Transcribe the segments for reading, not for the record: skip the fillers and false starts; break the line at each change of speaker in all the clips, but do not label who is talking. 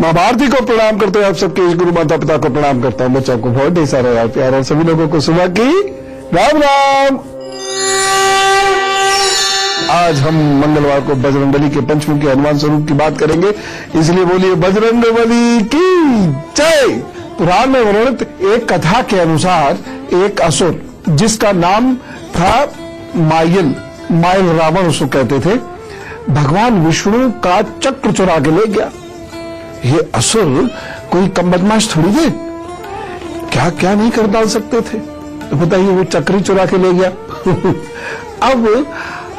माँ भारती को प्रणाम करते हैं, आप सबके गुरु माता पिता को प्रणाम करता हूँ। बच्चों को बहुत ढेर सारा यार प्यार और सभी लोगों को सुबह की राम राम। आज हम मंगलवार को बजरंगबली के पंचमुखी हनुमान स्वरूप की बात करेंगे, इसलिए बोलिए बजरंगबली की जय। पुराण में वर्णित एक कथा के अनुसार एक असुर जिसका नाम था मायल रावण उसको कहते थे, भगवान विष्णु का चक्र चुरा के ले गया। ये असुर कोई कम बदमाश थोड़ी थे, क्या क्या नहीं कर डाल सकते थे, तो बताइए वो चक्र चुरा के ले गया। अब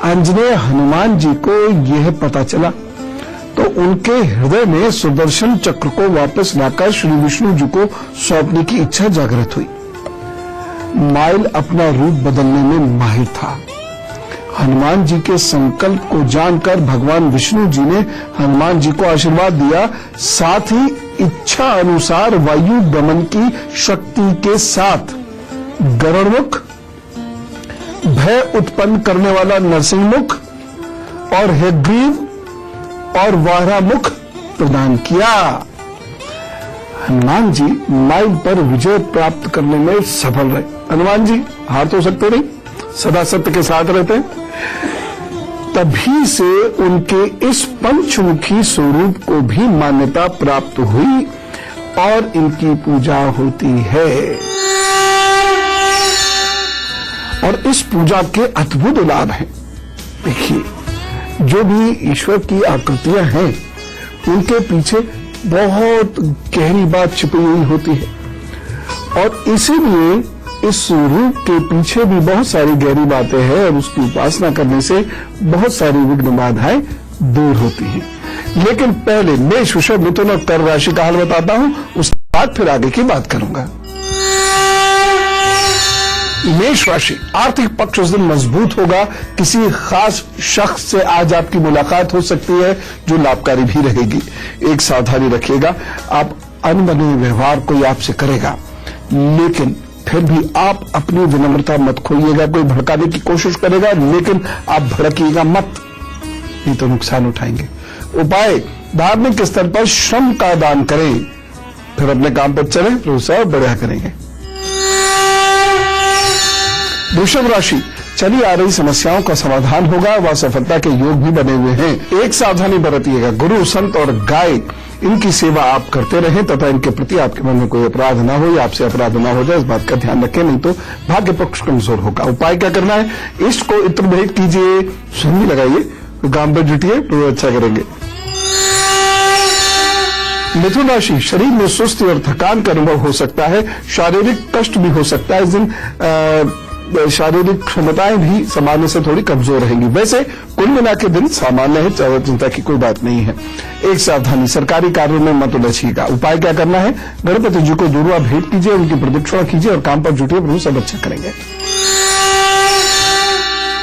आंजनेय हनुमान जी को यह पता चला तो उनके हृदय में सुदर्शन चक्र को वापस लाकर श्री विष्णु जी को सौंपने की इच्छा जागृत हुई। माइल अपना रूप बदलने में माहिर था। हनुमान जी के संकल्प को जानकर भगवान विष्णु जी ने हनुमान जी को आशीर्वाद दिया, साथ ही इच्छा अनुसार वायु गमन की शक्ति के साथ गरुड़मुख, भय उत्पन्न करने वाला नरसिंहमुख और हयग्रीव और वारामुख प्रदान किया। हनुमान जी माइल पर विजय प्राप्त करने में सफल रहे। हनुमान जी हार तो सकते नहीं, सदा सत्य के साथ रहते हैं। तभी से उनके इस पंचमुखी स्वरूप को भी मान्यता प्राप्त हुई और इनकी पूजा होती है। और इस पूजा के अद्भुत लाभ हैं। देखिए, जो भी ईश्वर की आकृतियां हैं उनके पीछे बहुत गहरी बात छिपी हुई होती है और इसीलिए इस रूप के पीछे भी बहुत सारी गहरी बातें हैं और उसकी उपासना करने से बहुत सारी विघ्न बाधाएं दूर होती हैं। लेकिन पहले मेष, वृषभ, मिथुन और कर्क राशि का हाल बताता हूं, उसके बाद फिर आगे की बात करूंगा। मेष राशि, आर्थिक पक्ष उस दिन मजबूत होगा। किसी खास शख्स से आज आपकी मुलाकात हो सकती है जो लाभकारी भी रहेगी। एक सावधानी रखिएगा, आप अनबने व्यवहार कोई आपसे करेगा, लेकिन फिर भी आप अपनी विनम्रता मत खोइएगा। कोई भड़काने की कोशिश करेगा लेकिन आप भड़किएगा मत, नहीं तो नुकसान उठाएंगे। उपाय, धार्मिक स्तर पर श्रम का दान करें, फिर अपने काम पर चलें, फिर उसे बढ़िया करेंगे। वृषभ राशि, चली आ रही समस्याओं का समाधान होगा, वह सफलता के योग भी बने हुए हैं। एक सावधानी बरतिएगा, गुरु, संत और गाय इनकी सेवा आप करते रहें तथा इनके प्रति आपके मन में कोई अपराध ना हो या आपसे अपराध ना हो जाए, इस बात का ध्यान रखें, नहीं तो भाग्य पक्ष कमजोर होगा। उपाय क्या करना है, इष्ट को इत्र भेंट कीजिए, सुन्नी लगाइए, तो काम पर जुटिए तो अच्छा करेंगे। मिथुन राशि, शरीर में सुस्ती और थकान का अनुभव हो सकता है, शारीरिक कष्ट भी हो सकता है। इस दिन शारीरिक क्षमताएं भी सामान्य से थोड़ी कमजोर रहेंगी। वैसे कुल मिला के दिन सामान्य है, चाहे चिंता की कोई बात नहीं है। एक सावधानी, सरकारी कार्यों में मत उलझिएगा। उपाय क्या करना है, गणपति जी को दूर्वा भेंट कीजिए, उनकी प्रदक्षिणा कीजिए और काम पर जुटिए, प्रभु सब अच्छा करेंगे।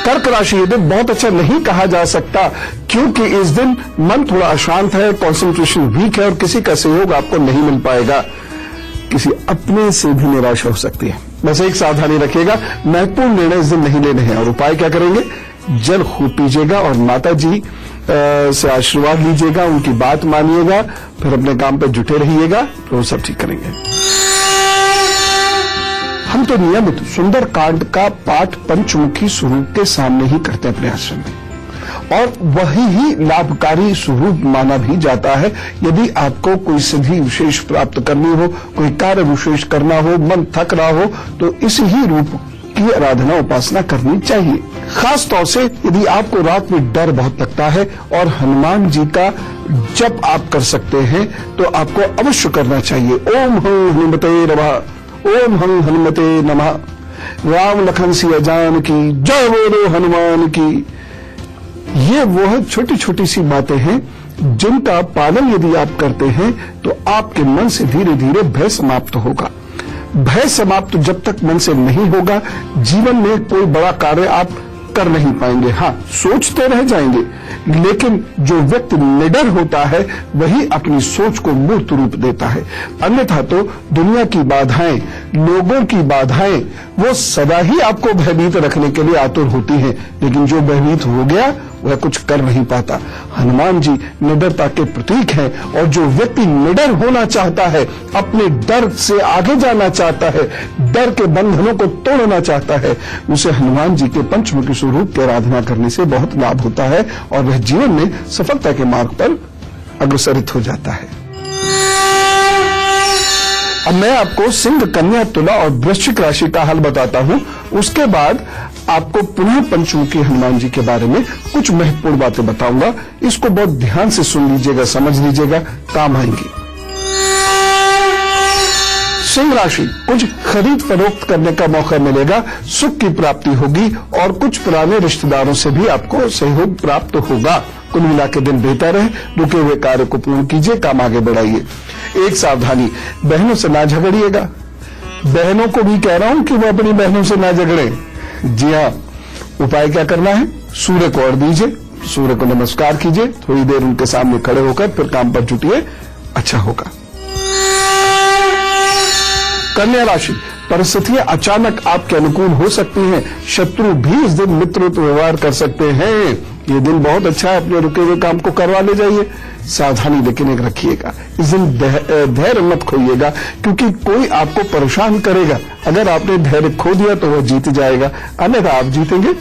कर्क राशि, ये दिन बहुत अच्छा नहीं कहा जा सकता क्योंकि इस दिन मन थोड़ा अशांत है, कंसंट्रेशन वीक है और किसी का सहयोग आपको नहीं मिल पाएगा। किसी अपने से भी निराशा हो सकती है। बस एक सावधानी रखिएगा, महत्वपूर्ण निर्णय इस दिन नहीं लेने हैं। और उपाय क्या करेंगे, जल खूब पीजिएगा और माता जी से आशीर्वाद लीजिएगा, उनकी बात मानिएगा, फिर अपने काम पर जुटे रहिएगा, तो सब ठीक करेंगे। हम तो नियमित सुंदर कांड का पाठ पंचमुखी स्वरूप के सामने ही करते हैं अपने आश्रम में, और वही ही लाभकारी स्वरूप माना भी जाता है। यदि आपको कोई सिद्धि विशेष प्राप्त करनी हो, कोई कार्य विशेष करना हो, मन थक रहा हो, तो इस ही रूप की आराधना उपासना करनी चाहिए। खास तौर से यदि आपको रात में डर बहुत लगता है और हनुमान जी का जप आप कर सकते हैं तो आपको अवश्य करना चाहिए। ओम हं हनुमते नमः, ओम हं हनुमते नमः, राम लखन सिया जान की जय, बोलो हनुमान की। ये वो छोटी छोटी सी बातें हैं जिनका पालन यदि आप करते हैं तो आपके मन से धीरे धीरे भय समाप्त होगा। भय समाप्त जब तक मन से नहीं होगा, जीवन में कोई बड़ा कार्य आप कर नहीं पाएंगे। हाँ, सोचते रह जाएंगे, लेकिन जो व्यक्ति निडर होता है वही अपनी सोच को मूर्त रूप देता है। अन्यथा तो दुनिया की बाधाएं लोगों की बाधाएं वो सदा ही आपको भयभीत रखने के लिए आतुर होती हैं, लेकिन जो भयभीत हो गया वह कुछ कर नहीं पाता। हनुमान जी निडरता के प्रतीक हैं, और जो व्यक्ति निडर होना चाहता है, अपने डर से आगे जाना चाहता है, डर के बंधनों को तोड़ना चाहता है, उसे हनुमान जी के पंचमुखी स्वरूप की आराधना करने से बहुत लाभ होता है और वह जीवन में सफलता के मार्ग पर अग्रसरित हो जाता है। अब मैं आपको सिंह, कन्या, तुला और वृश्चिक राशि का हाल बताता हूं। उसके बाद आपको पुनः पंचमुखी हनुमान जी के बारे में कुछ महत्वपूर्ण बातें बताऊंगा। इसको बहुत ध्यान से सुन लीजिएगा, समझ लीजिएगा, काम आएंगी। सिंह राशि, कुछ खरीद फरोख्त करने का मौका मिलेगा, सुख की प्राप्ति होगी और कुछ पुराने रिश्तेदारों से भी आपको सहयोग प्राप्त होगा। कुल मिला के दिन बेहतर है, रुके हुए कार्य को पूर्ण कीजिए, काम आगे बढ़ाइए। एक सावधानी, बहनों से ना झगड़िएगा। बहनों को भी कह रहा हूं कि वो अपनी बहनों से ना झगड़े। जी हाँ, उपाय क्या करना है? सूर्य को अर्घ्य दीजिए, सूर्य को नमस्कार कीजिए, थोड़ी देर उनके सामने खड़े होकर फिर काम पर जुटिए, अच्छा होगा। कन्या राशि, परिस्थितियां अचानक आपके अनुकूल हो सकती हैं, शत्रु भी इस दिन मित्रवत व्यवहार कर सकते हैं। ये दिन बहुत अच्छा है, अपने रुके हुए काम को करवा ले जाइए। सावधानी लेकिन एक रखिएगा, इस दिन धैर्य मत खोइएगा, क्योंकि कोई आपको परेशान करेगा। अगर आपने धैर्य खो दिया तो वह जीत जाएगा, अन्यथा आप जीतेंगे।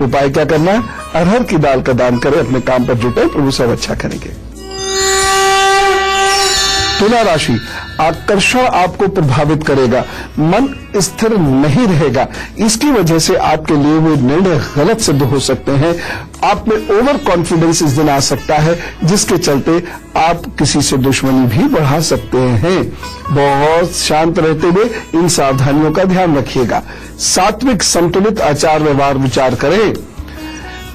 उपाय क्या करना है? अरहर की दाल का दान करें, अपने काम पर जुटे, प्रभु सब अच्छा करेंगे। तुला राशि, आकर्षण आपको प्रभावित करेगा, मन स्थिर नहीं रहेगा, इसकी वजह से आपके लिए हुए निर्णय गलत सिद्ध हो सकते हैं। आप में ओवर कॉन्फिडेंस इस दिन आ सकता है, जिसके चलते आप किसी से दुश्मनी भी बढ़ा सकते हैं। बहुत शांत रहते हुए इन सावधानियों का ध्यान रखिएगा। सात्विक संतुलित आचार व्यवहार विचार करें।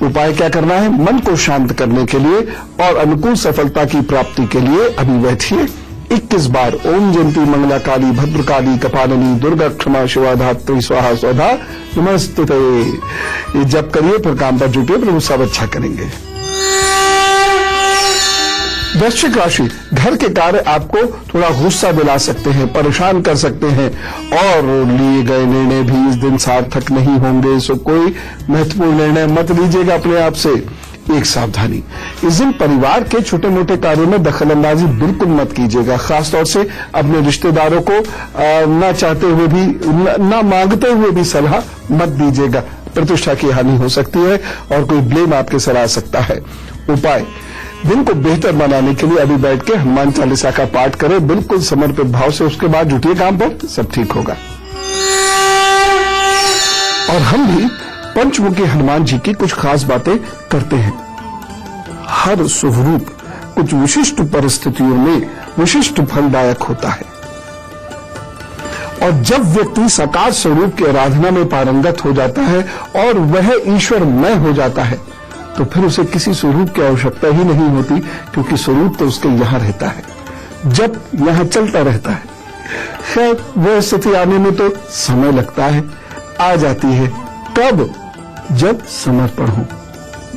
उपाय क्या करना है? मन को शांत करने के लिए और अनुकूल सफलता की प्राप्ति के लिए अभी बैठिए 21 बार ओम जयंती मंगला काली भद्रकाली कपालिनी दुर्गा क्षमा शिवा धात्री स्वाहा स्वधा नमस्ते। ये जप करिए, फिर काम पर जुटिए, प्रभु सब अच्छा करेंगे। वृश्चिक राशि, घर के कार्य आपको थोड़ा गुस्सा दिला सकते हैं, परेशान कर सकते हैं और लिए गए निर्णय भी इस दिन सार्थक नहीं होंगे। सो कोई महत्वपूर्ण निर्णय मत लीजिएगा अपने आप से। एक सावधानी, इस दिन परिवार के छोटे मोटे कार्यों में दखल अंदाजी बिल्कुल मत कीजिएगा, खासतौर से अपने रिश्तेदारों को ना चाहते हुए भी, ना मांगते हुए भी सलाह मत दीजिएगा। प्रतिष्ठा की हानि हो सकती है और कोई ब्लेम आपके सर आ सकता है। उपाय, दिन को बेहतर बनाने के लिए अभी बैठ के हनुमान चालीसा का पाठ करें, बिल्कुल समर्पित भाव से, उसके बाद जुटिए काम पर, सब ठीक होगा। और हम भी पंचमुखी हनुमान जी की कुछ खास बातें करते हैं। हर स्वरूप कुछ विशिष्ट परिस्थितियों में विशिष्ट फलदायक होता है, और जब व्यक्ति साकार स्वरूप की आराधना में पारंगत हो जाता है और वह ईश्वरमय हो जाता है, तो फिर उसे किसी स्वरूप की आवश्यकता ही नहीं होती, क्योंकि स्वरूप तो उसके यहां रहता है, जब यहां चलता रहता है। खैर, वह स्थिति आने में तो समय लगता है, आ जाती है कब? जब समर्पण हो,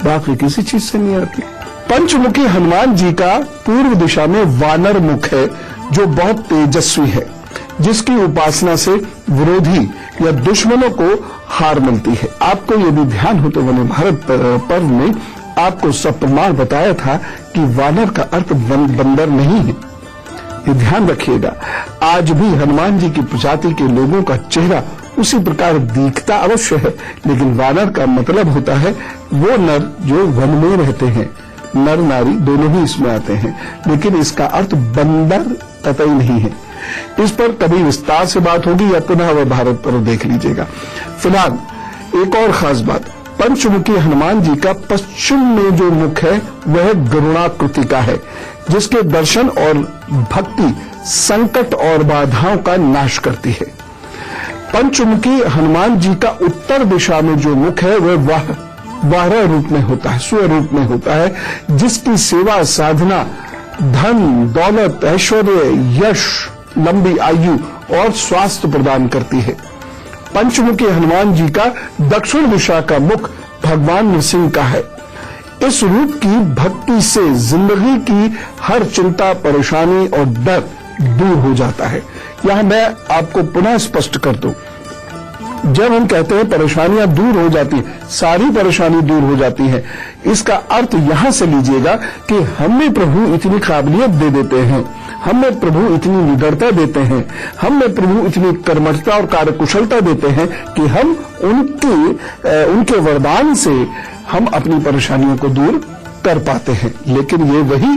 बाकी किसी चीज से नहीं आती। पंचमुखी हनुमान जी का पूर्व दिशा में वानर मुख है, जो बहुत तेजस्वी है, जिसकी उपासना से विरोधी या दुश्मनों को हार मिलती है। आपको ये भी ध्यान हो तो वने भारत पर्व में आपको सप्रमाण बताया था कि वानर का अर्थ बंदर नहीं है, ये ध्यान रखिएगा। आज भी हनुमान जी की प्रजाति के लोगों का चेहरा उसी प्रकार दिखता अवश्य है, लेकिन वानर का मतलब होता है वो नर जो वन में रहते हैं। नर नारी दोनों ही इसमें आते हैं, लेकिन इसका अर्थ बंदर कतई नहीं है। इस पर कभी विस्तार से बात होगी या पुनः वह भारत पर देख लीजिएगा। फिलहाल एक और खास बात, पंचमुखी हनुमान जी का पश्चिम में जो मुख है वह गरुणाकृति का है, जिसके दर्शन और भक्ति संकट और बाधाओं का नाश करती है। पंचमुखी हनुमान जी का उत्तर दिशा में जो मुख है वह वाहरा रूप में होता है, सूर्य रूप में होता है, जिसकी सेवा साधना धन दौलत ऐश्वर्य यश लंबी आयु और स्वास्थ्य प्रदान करती है। पंचमुखी हनुमान जी का दक्षिण दिशा का मुख भगवान नृसिंह का है। इस रूप की भक्ति से जिंदगी की हर चिंता परेशानी और डर दूर हो जाता है। यहां मैं आपको पुनः स्पष्ट कर दूं, जब हम कहते हैं परेशानियां दूर हो जाती हैं, सारी परेशानी दूर हो जाती है, इसका अर्थ यहां से लीजिएगा कि हमें प्रभु इतनी काबिलियत दे देते हैं, हमें प्रभु इतनी निडरता देते हैं, हमें प्रभु इतनी कर्मठता और कार्यकुशलता देते हैं कि हम उनके वरदान से हम अपनी परेशानियों को दूर कर पाते हैं। लेकिन ये वही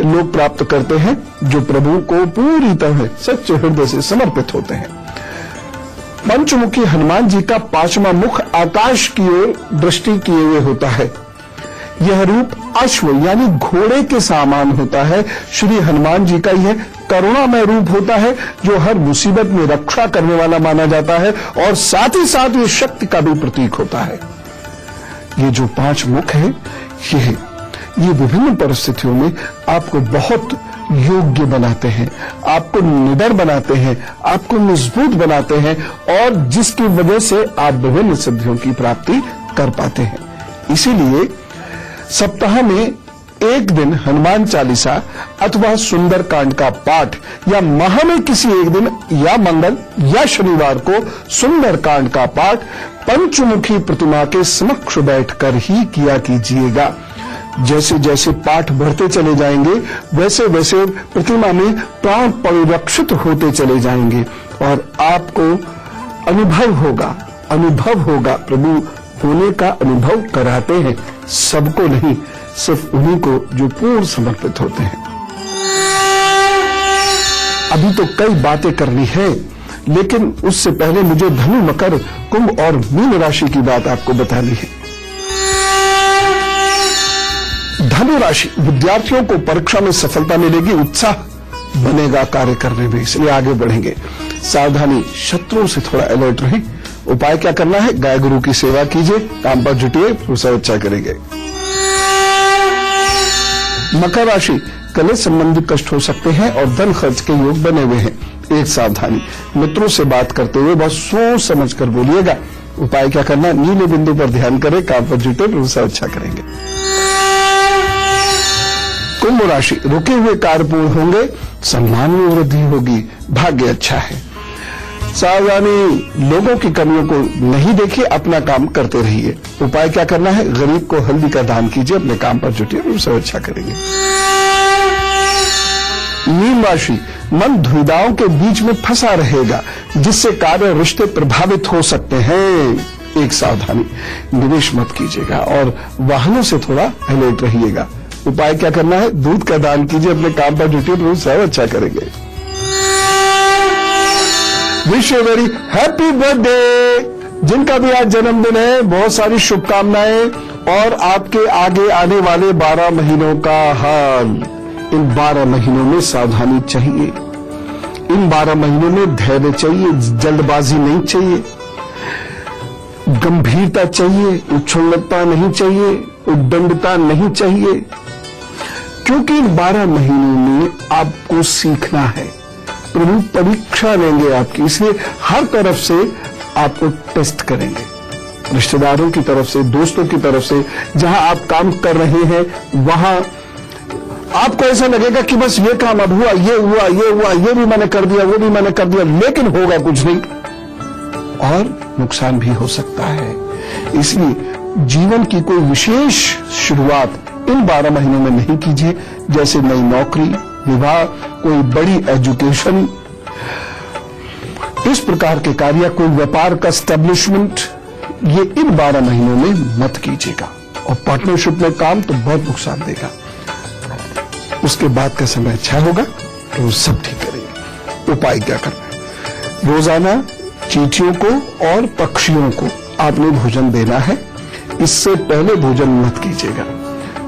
लोग प्राप्त करते हैं जो प्रभु को पूरी तरह सच्चे हृदय से समर्पित होते हैं। पंचमुखी हनुमान जी का 5वां मुख आकाश की ओर दृष्टि किए हुए होता है। यह रूप अश्व यानी घोड़े के समान होता है। श्री हनुमान जी का यह करुणामय रूप होता है जो हर मुसीबत में रक्षा करने वाला माना जाता है और साथ ही साथ ये शक्ति का भी प्रतीक होता है। ये जो 5 मुख है ये विभिन्न परिस्थितियों में आपको बहुत योग्य बनाते हैं, आपको निडर बनाते हैं, आपको मजबूत बनाते हैं और जिसकी वजह से आप विभिन्न सिद्धियों की प्राप्ति कर पाते हैं। इसीलिए सप्ताह में एक दिन हनुमान चालीसा अथवा सुंदर कांड का पाठ या माह में किसी एक दिन या मंगल या शनिवार को सुंदर कांड का पाठ पंचमुखी प्रतिमा के समक्ष बैठकर ही किया कीजिएगा। जैसे जैसे पाठ बढ़ते चले जाएंगे वैसे वैसे प्रतिमा में प्राण परिरक्षित होते चले जाएंगे और आपको अनुभव होगा प्रभु होने का अनुभव कराते हैं, सबको नहीं, सिर्फ उन्हीं को जो पूर्ण समर्पित होते हैं। अभी तो कई बातें करनी है, लेकिन उससे पहले मुझे धनु, मकर, कुंभ और मीन राशि की बात आपको बतानी है। धनु राशि विद्यार्थियों को परीक्षा में सफलता मिलेगी, उत्साह बनेगा कार्य करने में, इसलिए आगे बढ़ेंगे। सावधानी, शत्रुओं से थोड़ा अलर्ट रहें। उपाय क्या करना है? गाय गुरु की सेवा कीजिए, काम पर जुटिए, वो सब अच्छा करेंगे। मकर राशि कलेश संबंधी कष्ट हो सकते हैं और धन खर्च के योग बने हुए हैं। एक सावधानी, मित्रों से बात करते हुए बहुत सोच समझ कर बोलिएगा। उपाय क्या करना? नीले बिंदु पर ध्यान करें, काम पर जुटे, वो सब अच्छा करेंगे। कुंभ राशि रुके हुए कार्य पूर्ण होंगे, सम्मान में वृद्धि होगी, भाग्य अच्छा है। सावधानी, लोगों की कमियों को नहीं देखिए, अपना काम करते रहिए। उपाय क्या करना है? गरीब को हल्दी का दान कीजिए, अपने काम पर जुटिए, वो सब अच्छा करेंगे। मीन राशि मन दुविधाओं के बीच में फंसा रहेगा, जिससे कार्य रिश्ते प्रभावित हो सकते हैं। एक सावधानी, निवेश मत कीजिएगा और वाहनों से थोड़ा अलर्ट रहिएगा। उपाय क्या करना है? दूध का दान कीजिए, अपने काम पर जुटिए, तो सब अच्छा करेंगे। Wish you very happy birthday. जिनका भी आज जन्मदिन है, बहुत सारी शुभकामनाएं और आपके आगे आने वाले 12 महीनों का हाल। इन 12 महीनों में सावधानी चाहिए, इन 12 महीनों में धैर्य चाहिए, जल्दबाजी नहीं चाहिए, गंभीरता चाहिए, उच्छृंखलता नहीं चाहिए, उद्दंडता नहीं चाहिए, क्योंकि इन 12 महीनों में आपको सीखना है। प्रभु परीक्षा लेंगे आपकी, इसलिए हर तरफ से आपको टेस्ट करेंगे। रिश्तेदारों की तरफ से, दोस्तों की तरफ से, जहां आप काम कर रहे हैं वहां आपको ऐसा लगेगा कि बस ये काम अब हुआ, ये हुआ, ये हुआ, ये भी मैंने कर दिया, वो भी मैंने कर दिया, लेकिन होगा कुछ नहीं और नुकसान भी हो सकता है। इसलिए जीवन की कोई विशेष शुरुआत इन 12 महीनों में नहीं कीजिए, जैसे नई नौकरी, विवाह, कोई बड़ी एजुकेशन, इस प्रकार के कार्य, कोई व्यापार का एस्टेब्लिशमेंट, ये इन 12 महीनों में मत कीजिएगा। और पार्टनरशिप में काम तो बहुत नुकसान देगा। उसके बाद का समय अच्छा होगा तो वो सब ठीक करेंगे। उपाय क्या करना है? रोजाना चींटियों को और पक्षियों को आपने भोजन देना है। इससे पहले भोजन मत कीजिएगा।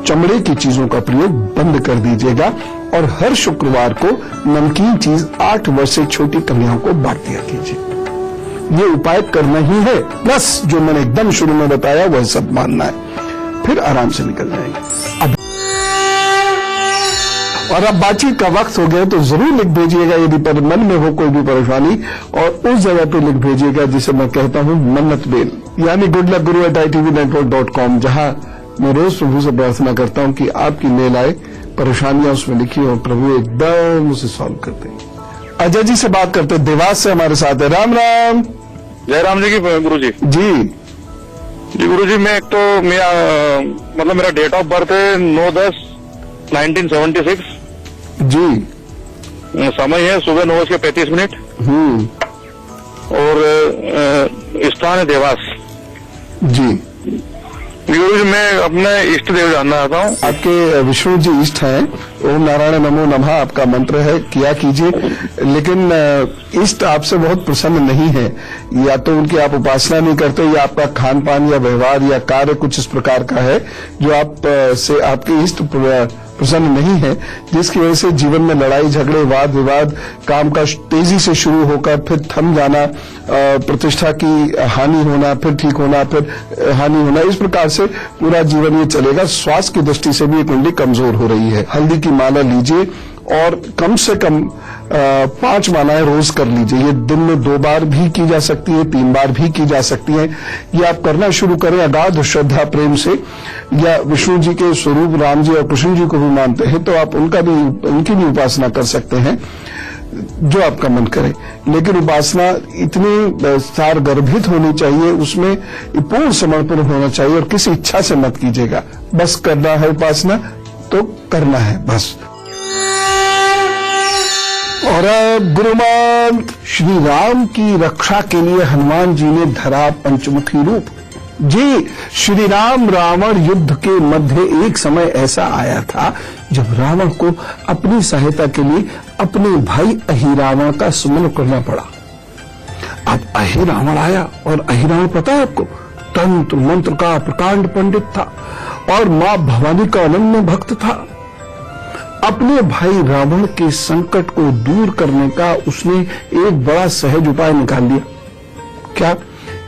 चमड़े की चीजों का प्रयोग बंद कर दीजिएगा और हर शुक्रवार को नमकीन चीज 8 वर्ष से छोटी कन्याओं को बांट दिया कीजिए। ये उपाय करना ही है, प्लस जो मैंने एकदम शुरू में बताया वह सब मानना है, फिर आराम से निकल जाएंगे। और अब बातचीत का वक्त हो गया तो जरूर लिख भेजिएगा यदि पर मन में हो कोई भी परेशानी, और उस जगह पे लिख भेजिएगा जिसे मैं कहता हूं मन्नत बेल, यानी goodluckguru@itvnetwork.com, जहां मैं रोज प्रभु से प्रार्थना करता हूं कि आपकी मेल आए, परेशानियां उसमें लिखी और प्रभु एकदम उसे सॉल्व करते हैं। अजय जी से बात करते हैं, देवास से हमारे साथ है। राम राम।
जय राम जी की गुरु जी। जी गुरु जी, मैं एक तो मतलब मेरा डेट ऑफ बर्थ है 9/10/1976।
जी।
समय है सुबह 9:35। और स्थान है देवास।
जी
गुरु जी, मैं अपने इष्ट देव जानना चाहता हूँ।
आपके विष्णु जी इष्ट हैं, ओम नारायण नमो नमः आपका मंत्र है, किया कीजिए। लेकिन इष्ट आपसे बहुत प्रसन्न नहीं है, या तो उनकी आप उपासना नहीं करते, या आपका खान पान या व्यवहार या कार्य कुछ इस प्रकार का है जो आप से आपके इष्ट प्रसन्न नहीं है, जिसकी वजह से जीवन में लड़ाई झगड़े वाद विवाद, काम का तेजी से शुरू होकर फिर थम जाना, प्रतिष्ठा की हानि होना, फिर ठीक होना, फिर हानि होना, इस प्रकार से पूरा जीवन ये चलेगा। स्वास्थ्य की दृष्टि से भी ये कुंडली कमजोर हो रही है। हल्दी की माला लीजिए और कम से कम 5 मालाएं रोज कर लीजिए। ये दिन में 2 बार भी की जा सकती है, 3 बार भी की जा सकती है। ये आप करना शुरू करें अगाध श्रद्धा प्रेम से, या विष्णु जी के स्वरूप राम जी और कृष्ण जी को भी मानते हैं तो आप उनकी भी उपासना कर सकते हैं, जो आपका मन करे। लेकिन उपासना इतनी सार गर्भित होनी चाहिए, उसमें पूर्ण समर्पण होना चाहिए, और किसी इच्छा से मत कीजिएगा। बस करना है उपासना तो करना है बस। और गुरुमान श्री राम की रक्षा के लिए हनुमान जी ने धरा पंचमुखी रूप। जी, श्री राम रावण युद्ध के मध्य एक समय ऐसा आया था जब रावण को अपनी सहायता के लिए अपने भाई अहिरावण का सुमन करना पड़ा। अब अहिरावण आया, और अहिरावण पता है आपको, तंत्र मंत्र का प्रकांड पंडित था और मां भवानी का अनन्य भक्त था। अपने भाई रावण के संकट को दूर करने का उसने एक बड़ा सहज उपाय निकाल लिया। क्या?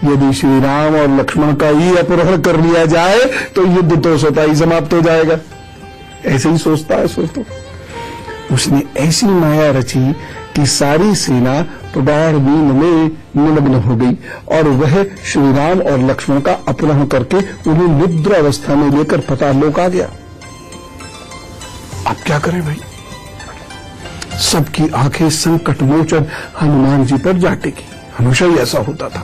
यदि श्री राम और लक्ष्मण का ही अपहरण कर लिया जाए तो युद्ध तो स्वतः ही समाप्त हो जाएगा। ऐसे ही सोचता है उसने ऐसी माया रची कि सारी सेना प्रगाढ़ नींद में निमग्न हो गई, और वह श्री राम और लक्ष्मण का अपहरण करके उन्हें निद्रा अवस्था में लेकर पाताललोक आ गया। अब क्या करें भाई? सबकी आंखें संकट मोचन हनुमान जी पर जा टिकी। हमेशा ही ऐसा होता था।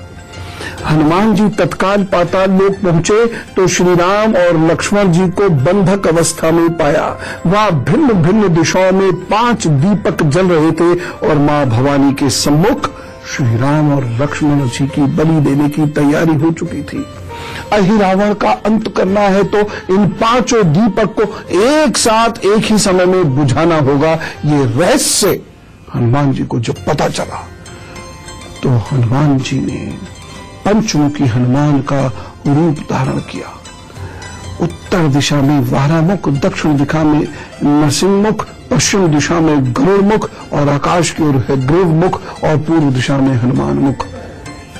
हनुमान जी तत्काल पाताल लोक पहुंचे तो श्री राम और लक्ष्मण जी को बंधक अवस्था में पाया। वहां भिन्न भिन्न दिशाओं में 5 दीपक जल रहे थे, और मां भवानी के सम्मुख श्री राम और लक्ष्मण जी की बलि देने की तैयारी हो चुकी थी। अहिरावण का अंत करना है तो इन 5 दीपक को एक साथ एक ही समय में बुझाना होगा। ये रहस्य हनुमान जी को जब पता चला तो हनुमान जी ने पंचमुखी हनुमान का रूप धारण किया। उत्तर दिशा में वारामुख, दक्षिण दिशा में नरसिंहमुख, पश्चिम दिशा में गरुड़मुख, और आकाश की ओर है ग्रीवमुख, और पूर्व दिशा में हनुमान मुख।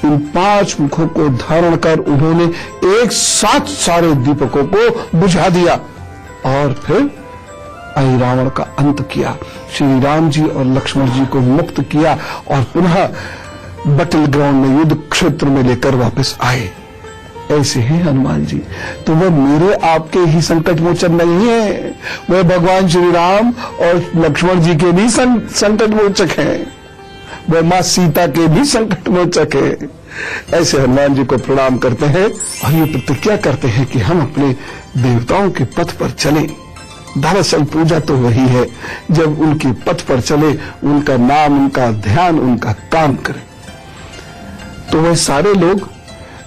इन 5 मुखों को धारण कर उन्होंने एक साथ सारे दीपकों को बुझा दिया, और फिर अहिरावण का अंत किया। श्री राम जी और लक्ष्मण जी को मुक्त किया, और पुनः बैटल ग्राउंड में, युद्ध क्षेत्र में लेकर वापस आए। ऐसे हैं हनुमान जी। तो वह मेरे आपके ही संकट मोचन नहीं है, वह भगवान श्री राम और लक्ष्मण जी के भी संकट मोचक हैं, वह मां सीता के भी संकट मोचक है। ऐसे हनुमान जी को प्रणाम करते हैं और ये प्रतिज्ञा करते हैं कि हम अपने देवताओं के पथ पर चलें। दरअसल पूजा तो वही है जब उनके पथ पर चले, उनका नाम, उनका ध्यान, उनका काम करें। तो वह सारे लोग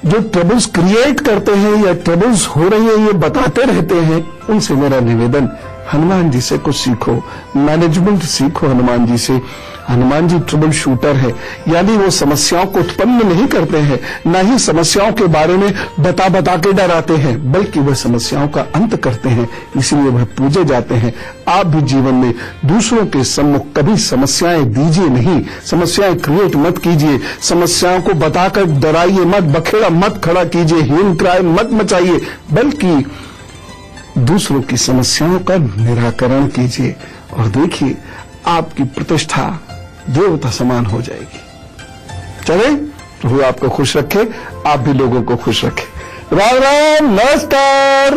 जो ट्रबल्स क्रिएट करते हैं या ट्रबल्स हो रही है ये बताते रहते हैं, उनसे मेरा निवेदन, हनुमान जी से कुछ सीखो, मैनेजमेंट सीखो हनुमान जी से। हनुमान जी ट्रबल शूटर है, यानी वो समस्याओं को उत्पन्न नहीं करते हैं, न ही समस्याओं के बारे में बता बता के डराते हैं, बल्कि वह समस्याओं का अंत करते हैं, इसलिए वह पूजे जाते हैं। आप भी जीवन में दूसरों के सम्मुख कभी समस्याएं दीजिए नहीं, समस्याएं क्रिएट मत कीजिए, समस्याओं को बताकर डराइए मत, बखेड़ा मत खड़ा कीजिए, हीन क्राय मत मचाइए, बल्कि दूसरों की समस्याओं का निराकरण कीजिए, और देखिए आपकी प्रतिष्ठा देवता समान हो जाएगी। चले, प्रभु आपको खुश रखे, आप भी लोगों को खुश रखे। राम राम, नमस्कार।